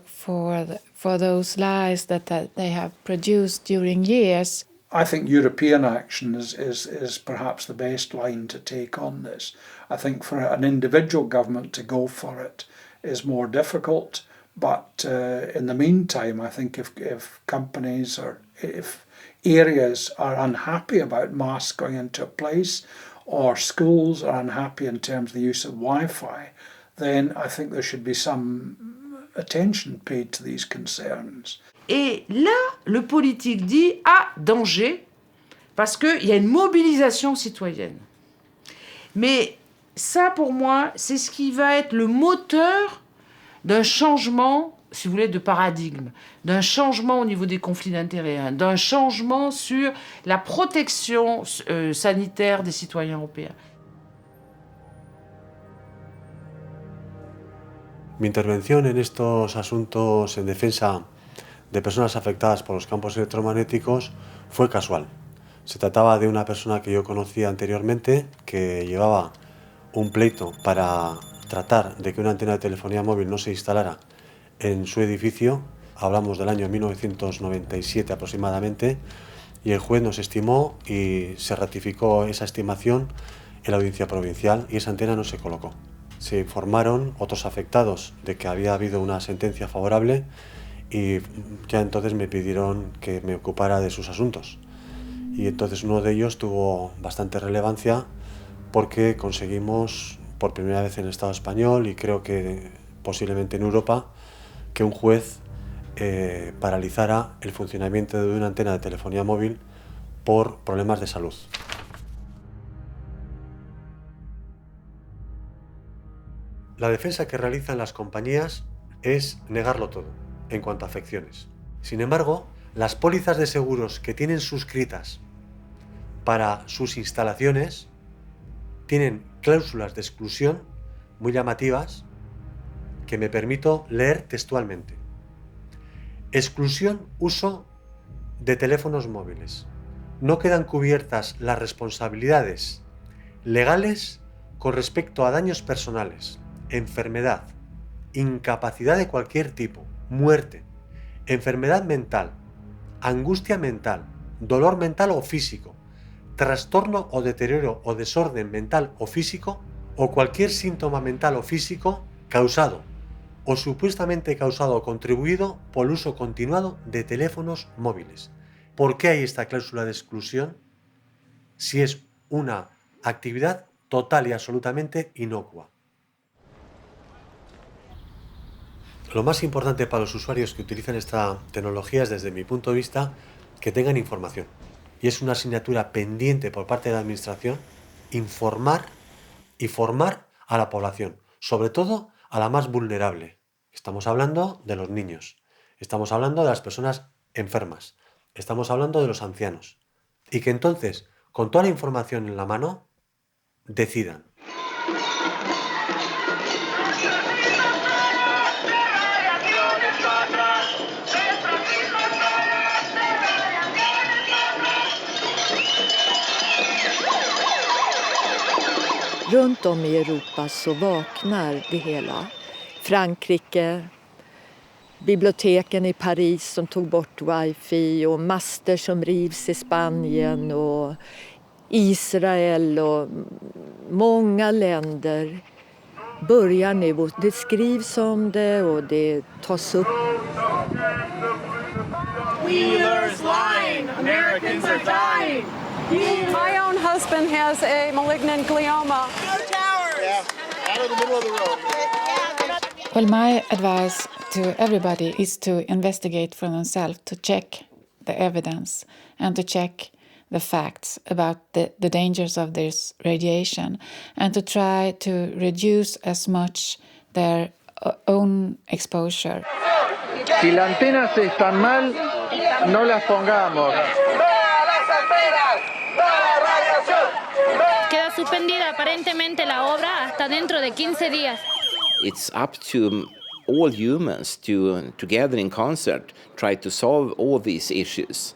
those lies that they have produced during years. I think European action is perhaps the best line to take on this. I think for an individual government to go for it is more difficult, but in the meantime, I think if companies or if areas are unhappy about masks going into a place, or schools are unhappy in terms of the use of Wi-Fi, then I think there should be some attention paid to these concerns. Et là, le politique dit « Ah, danger !» parce qu'il y a une mobilisation citoyenne. Mais ça, pour moi, c'est ce qui va être le moteur d'un changement, si vous voulez, de paradigme, d'un changement au niveau des conflits d'intérêts, d'un changement sur la protection sanitaire des citoyens européens. Mi intervención en estos asuntos en defensa de personas afectadas por los campos electromagnéticos fue casual. Se trataba de una persona que yo conocía anteriormente, que llevaba un pleito para tratar de que una antena de telefonía móvil no se instalara en su edificio. Hablamos del año 1997 aproximadamente, y el juez nos estimó y se ratificó esa estimación en la audiencia provincial y esa antena no se colocó. Se informaron otros afectados de que había habido una sentencia favorable y ya entonces me pidieron que me ocupara de sus asuntos. Y entonces uno de ellos tuvo bastante relevancia porque conseguimos por primera vez en el Estado español y creo que posiblemente en Europa que un juez paralizara el funcionamiento de una antena de telefonía móvil por problemas de salud. La defensa que realizan las compañías es negarlo todo en cuanto a afecciones. Sin embargo, las pólizas de seguros que tienen suscritas para sus instalaciones tienen cláusulas de exclusión muy llamativas que me permito leer textualmente. Exclusión uso de teléfonos móviles. No quedan cubiertas las responsabilidades legales con respecto a daños personales, enfermedad, incapacidad de cualquier tipo, muerte, enfermedad mental, angustia mental, dolor mental o físico, trastorno o deterioro o desorden mental o físico o cualquier síntoma mental o físico causado o supuestamente causado o contribuido por el uso continuado de teléfonos móviles. ¿Por qué hay esta cláusula de exclusión si es una actividad total y absolutamente inocua? Lo más importante para los usuarios que utilizan esta tecnología es, desde mi punto de vista, que tengan información. Y es una asignatura pendiente por parte de la Administración informar y formar a la población, sobre todo a la más vulnerable. Estamos hablando de los niños, estamos hablando de las personas enfermas, estamos hablando de los ancianos. Y que entonces, con toda la información en la mano, decidan. Runt om i Europa så vaknar det hela. Frankrike, biblioteken i Paris som tog bort wifi och master som rivs i Spanien och Israel och många länder börjar nu och det skrivs om det och det tas upp. Wheeler's line! Americans are dying! My own husband has a malignant glioma. Yeah, out of the middle of the road. Well, my advice to everybody is to investigate for themselves, to check the evidence and to check the facts about the dangers of this radiation and to try to reduce as much their own exposure. Si las antenas están mal, no las pongamos. Queda suspendida aparentemente la obra hasta dentro de 15 días. It's up to all humans to together in concert try to solve all these issues.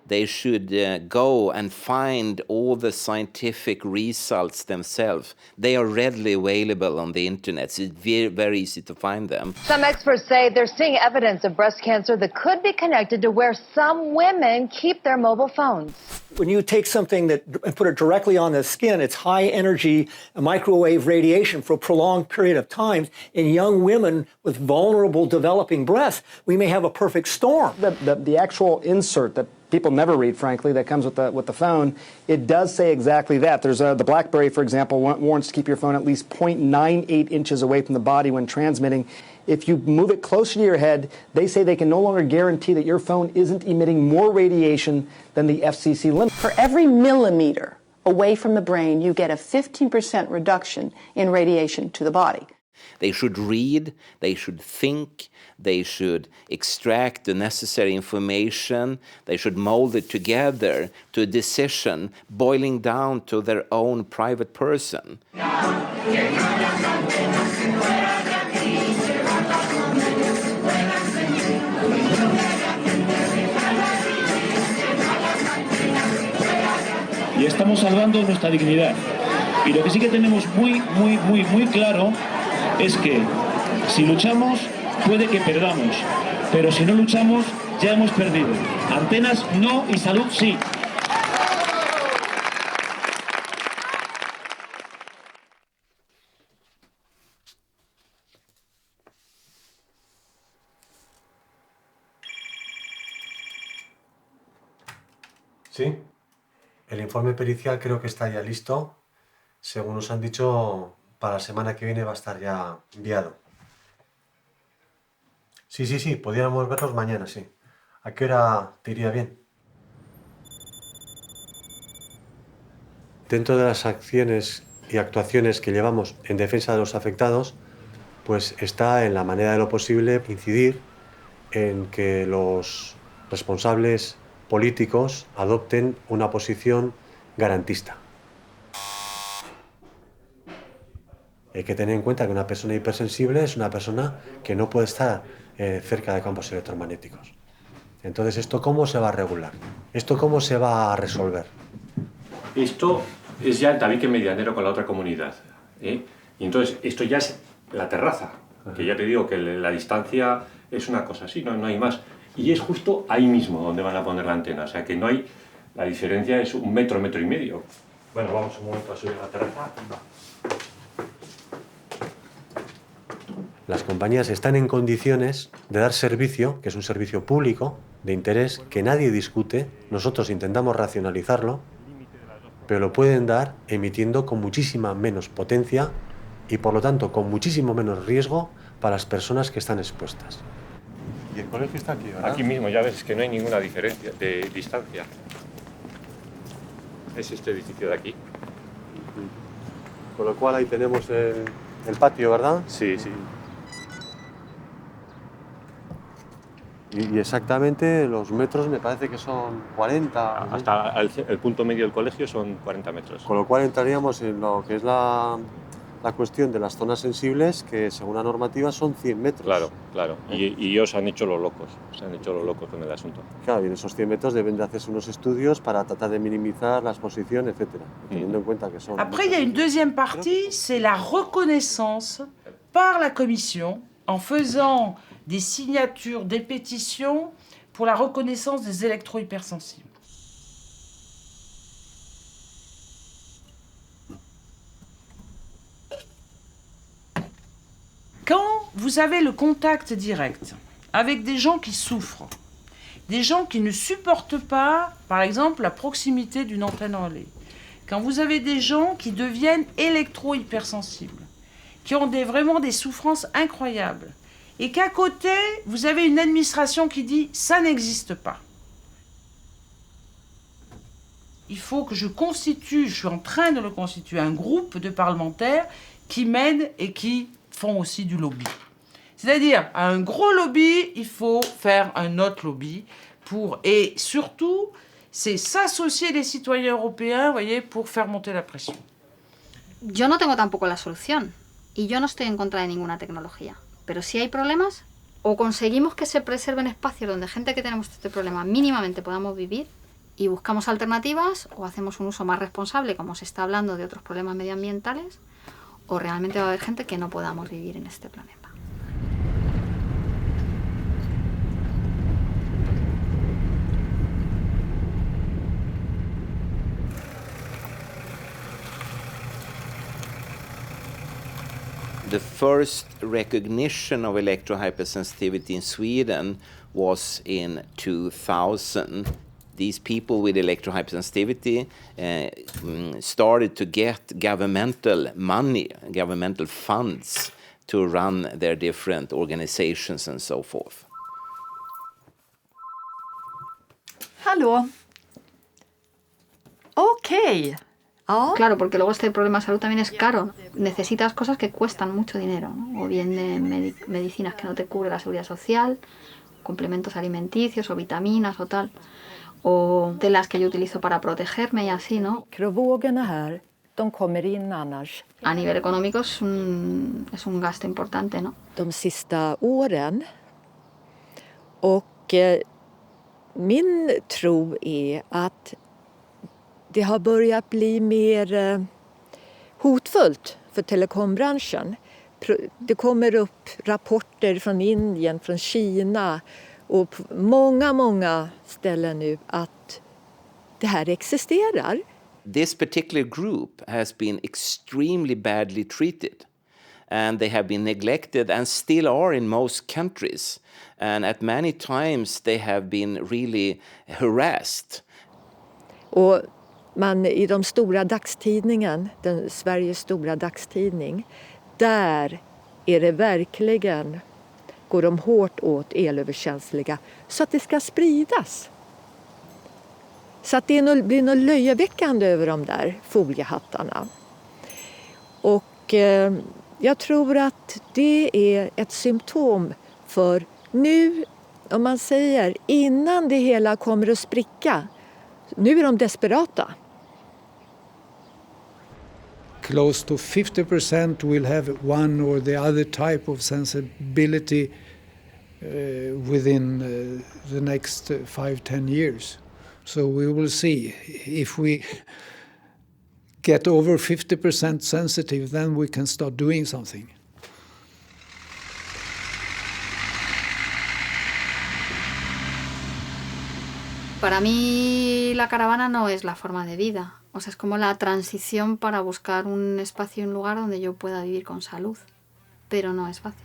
They should go and find all the scientific results themselves. They are readily available on the internet, so it's very, very easy to find them. Some experts say they're seeing evidence of breast cancer that could be connected to where some women keep their mobile phones. When you take something and put it directly on the skin, it's high energy microwave radiation for a prolonged period of time. In young women with vulnerable developing breasts, we may have a perfect storm. The actual insert that people never read, frankly, that comes with the phone, it does say exactly that. There's the BlackBerry, for example, warns to keep your phone at least 0.98 inches away from the body when transmitting. If you move it closer to your head, they say they can no longer guarantee that your phone isn't emitting more radiation than the FCC limit. For every millimeter away from the brain, you get a 15% reduction in radiation to the body. They should read, they should think, they should extract the necessary information, they should mold it together to a decision boiling down to their own private person. Y estamos salvando nuestra dignidad. Y lo que sí que tenemos muy claro es que si luchamos puede que perdamos, pero si no luchamos ya hemos perdido. Antenas no y salud sí. Sí, el informe pericial creo que está ya listo. Según nos han dicho, para la semana que viene va a estar ya enviado. Sí, podríamos verlos mañana, sí. ¿A qué hora te iría bien? Dentro de las acciones y actuaciones que llevamos en defensa de los afectados, pues está en la manera de lo posible incidir en que los responsables políticos adopten una posición garantista. Hay que tener en cuenta que una persona hipersensible es una persona que no puede estar cerca de campos electromagnéticos. Entonces, ¿esto cómo se va a regular? ¿Esto cómo se va a resolver? Esto es ya el tabique medianero con la otra comunidad, ¿eh? Y entonces, esto ya es la terraza, que ya te digo que la distancia es una cosa así, no hay más. Y es justo ahí mismo donde van a poner la antena, o sea que no hay, la diferencia es 1 metro, 1,5 metros. Bueno, vamos un momento a subir la terraza. Las compañías están en condiciones de dar servicio, que es un servicio público, de interés, que nadie discute, nosotros intentamos racionalizarlo, pero lo pueden dar emitiendo con muchísima menos potencia y por lo tanto con muchísimo menos riesgo para las personas que están expuestas. Y el colegio está aquí, ¿verdad? Aquí mismo, ya ves que no hay ninguna diferencia de distancia. Es este edificio de aquí. Con lo cual ahí tenemos el patio, ¿verdad? Sí. Y exactamente los metros me parece que son 40. Hasta el punto medio del colegio son 40 metros. Con lo cual entraríamos en lo que es la cuestión de las zonas sensibles, que según la normativa son 100 metros. Claro. Y ellos han hecho los locos, con el asunto. Claro, y en esos 100 metros deben de hacerse unos estudios para tratar de minimizar la exposición, etc. Teniendo en cuenta que son... Après, il y a une deuxième partie, c'est la reconnaissance par la Commission en faisant des signatures, des pétitions pour la reconnaissance des électro-hypersensibles. Quand vous avez le contact direct avec des gens qui souffrent, des gens qui ne supportent pas, par exemple, la proximité d'une antenne relais, quand vous avez des gens qui deviennent électro-hypersensibles, qui ont vraiment des souffrances incroyables, et qu'à côté, vous avez une administration qui dit « ça n'existe pas ». Il faut que je suis en train de le constituer, un groupe de parlementaires qui m'aident et qui font aussi du lobby. C'est-à-dire, à un gros lobby, il faut faire un autre lobby et surtout, c'est s'associer les citoyens européens, voyez, pour faire monter la pression. Yo no tengo tampoco la solución y yo no estoy en contra de ninguna tecnología, pero si hay problemas, o conseguimos que se preserven espacios donde gente que tenemos este problema mínimamente podamos vivir, y buscamos alternativas, o hacemos un uso más responsable, como se está hablando de otros problemas medioambientales, o realmente va a haber gente que no podamos vivir en este planeta. The first recognition of electrohypersensitivity in Sweden was in 2000. These people with electrohypersensitivity started to get governmental money, governmental funds to run their different organizations and so forth. Hallå? Okej. Ja. Claro, porque luego este problema de salud también es caro. Necesitas cosas que cuestan mucho dinero, ¿no? O bien de medicinas que no te cubre la seguridad social, complementos alimenticios o vitaminas o tal, o telas que yo utilizo para protegerme y así, ¿no? Mikrovågorna här, de kommer in annars. A nivel económico es un gasto importante, ¿no? De sista åren. Och min tro är att det har börjat bli mer hotfullt för telekombranschen. Det kommer upp rapporter från Indien, från Kina och på många ställen nu att det här existerar. This particular group has been extremely badly treated, and they have been neglected and still are in most countries. And at many times they have been really harassed. Och man i de stora dagstidningen, Sveriges stora dagstidning, där är det verkligen, går de hårt åt elöverkänsliga så att det ska spridas. Så att det blir något löjeväckande över de där foliehattarna. Och jag tror att det är ett symptom för nu, om man säger innan det hela kommer att spricka, nu är de desperata. Close to 50% will have one or the other type of sensibility within the next 5-10 years. So we will see. If we get over 50% sensitive, then we can start doing something. Para mí la caravana no es la forma de vida. O sea, es como la transición para buscar un espacio y un lugar donde yo pueda vivir con salud. Pero no es fácil.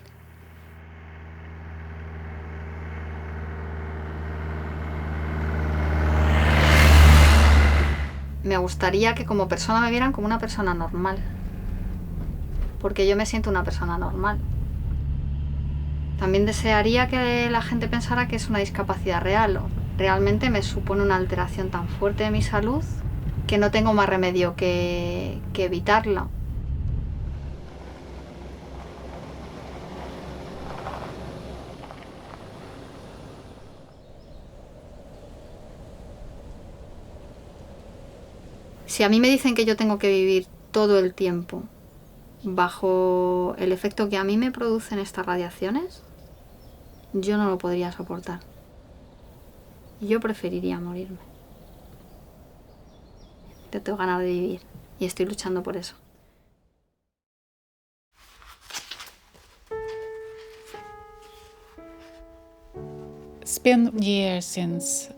Me gustaría que como persona me vieran como una persona normal. Porque yo me siento una persona normal. También desearía que la gente pensara que es una discapacidad real. Realmente me supone una alteración tan fuerte de mi salud que no tengo más remedio que evitarla. Si a mí me dicen que yo tengo que vivir todo el tiempo bajo el efecto que a mí me producen estas radiaciones, yo no lo podría soportar. Yo preferiría morirme. Yo tengo ganas de vivir y estoy luchando por eso. It's been years since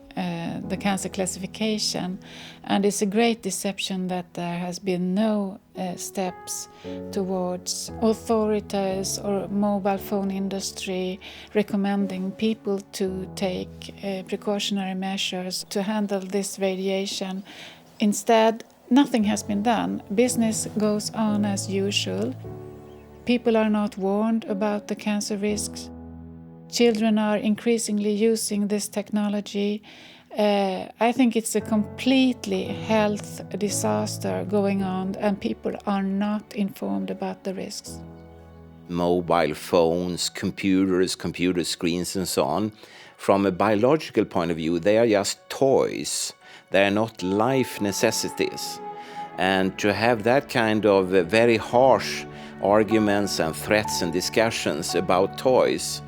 the cancer classification, and it's a great deception that there has been no steps towards authorities or mobile phone industry recommending people to take precautionary measures to handle this radiation. Instead, nothing has been done. Business goes on as usual. People are not warned about the cancer risks. Children are increasingly using this technology. I think it's a completely health disaster going on, and people are not informed about the risks. Mobile phones, computers, computer screens and so on, from a biological point of view, they are just toys. They are not life necessities. And to have that kind of very harsh arguments and threats and discussions about toys,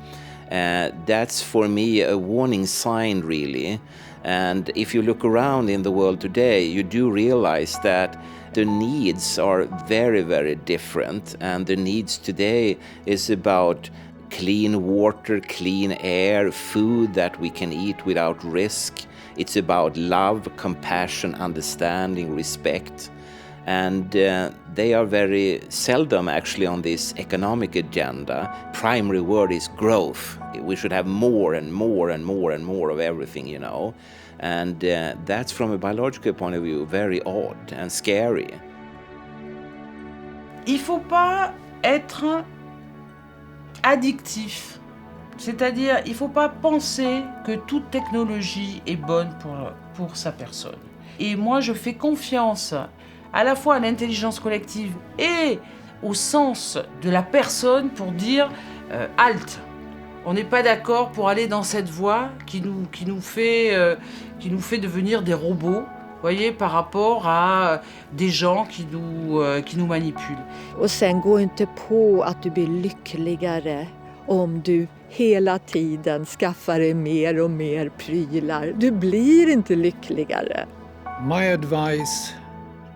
that's for me a warning sign, really. And if you look around in the world today, you do realize that the needs are very, very different. And the needs today is about clean water, clean air, food that we can eat without risk. It's about love, compassion, understanding, respect. And they are very seldom actually on this economic agenda. Primary word is growth. We should have more and more and more and more of everything, you know. And that's from a biological point of view very odd and scary. Il ne faut pas être addictif. C'est-à-dire, il ne faut pas penser que toute technologie est bonne pour sa personne. Et moi, je fais confiance à la fois à l'intelligence collective et au sens de la personne pour dire halte. On n'est pas d'accord pour aller dans cette voie qui nous fait devenir des robots, voyez, par rapport à des gens qui nous manipulent. Och sen gå inte på att du blir lyckligare om du hela tiden skaffar dig mer och mer prylar. Du blir inte lyckligare. My advice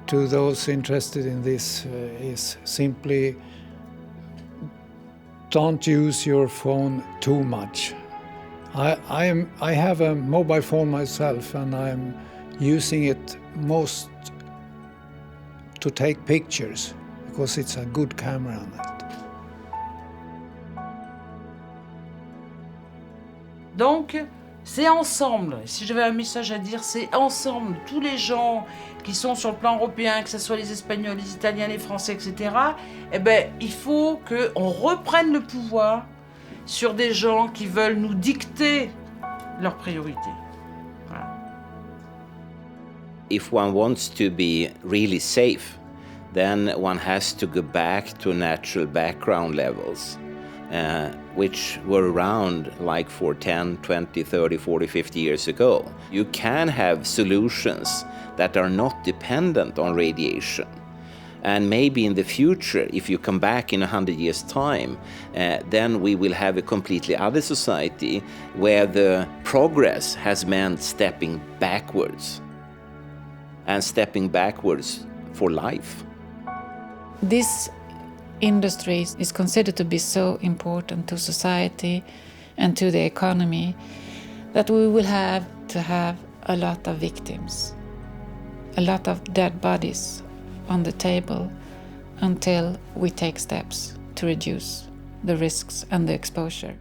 to those interested in this is simply don't use your phone too much. I have a mobile phone myself and I'm using it most to take pictures because it's a good camera on it. Donc, c'est ensemble, si j'avais un message à dire, c'est ensemble, tous les gens qui sont sur le plan européen, que ce soit les Espagnols, les Italiens, les Français, etc., eh ben, il faut qu'on reprenne le pouvoir sur des gens qui veulent nous dicter leurs priorités. Voilà. If one wants to be really safe, then one has to go back to natural background levels. Which were around like for 10, 20, 30, 40, 50 years ago. You can have solutions that are not dependent on radiation. And maybe in the future, if you come back in 100 years' time, then we will have a completely other society where the progress has meant stepping backwards. And stepping backwards for life. This industry is considered to be so important to society and to the economy that we will have to have a lot of victims, a lot of dead bodies on the table until we take steps to reduce the risks and the exposure.